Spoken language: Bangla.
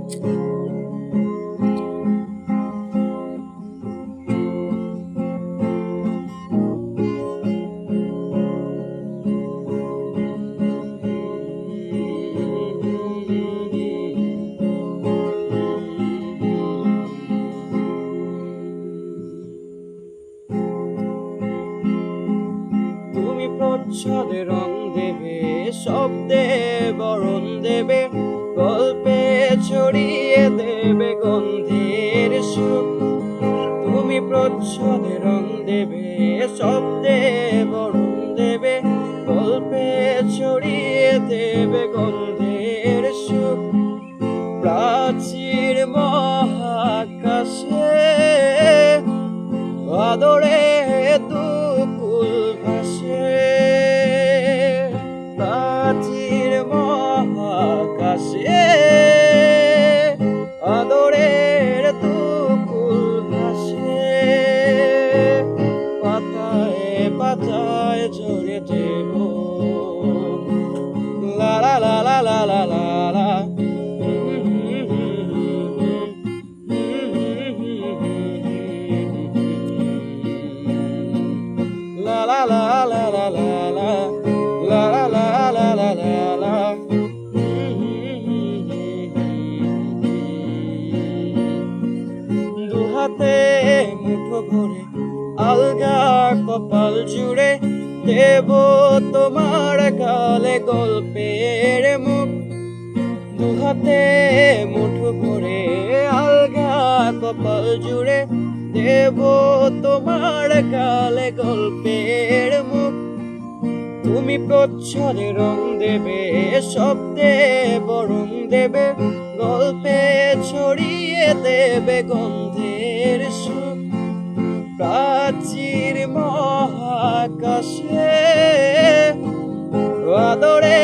তুমি প্রচ্ছদে রং দেবে, শব্দে বরণ দেবে, গল্পে ছড়িয়ে দেবে গন্ধের সুখ। তুমি প্রচ্ছদে রং দেবে, শব্দে বরণ দেবে, গল্পে ছড়িয়ে দেবে গন্ধের সুখ। প্রাচীর মহাকাশে আদরে দুকুল ভাসে, প্রাচীর মহাকাশে আদরের দুকুল ভাসে। পাতায় পাতায় ঝরে দেব, লা লা লা লা লা লা লা লা। La la la la la la la la la la la la la। দুহাতে মুঠো ভরে আলগা কপাল জুড়ে দেব তোমার গালে গল্পের মুখ। দুহাতে মুঠো ভরে আলগা কপাল জুড়ে দেব তোমার গালে গল্পের মুখ। তুমি প্রচ্ছদে রং দেবে, শব্দে বরণ দেবে, গল্পে ছড়িয়ে দেবে গন্ধের সুখ। প্রাচীর মহাকাশে আদরে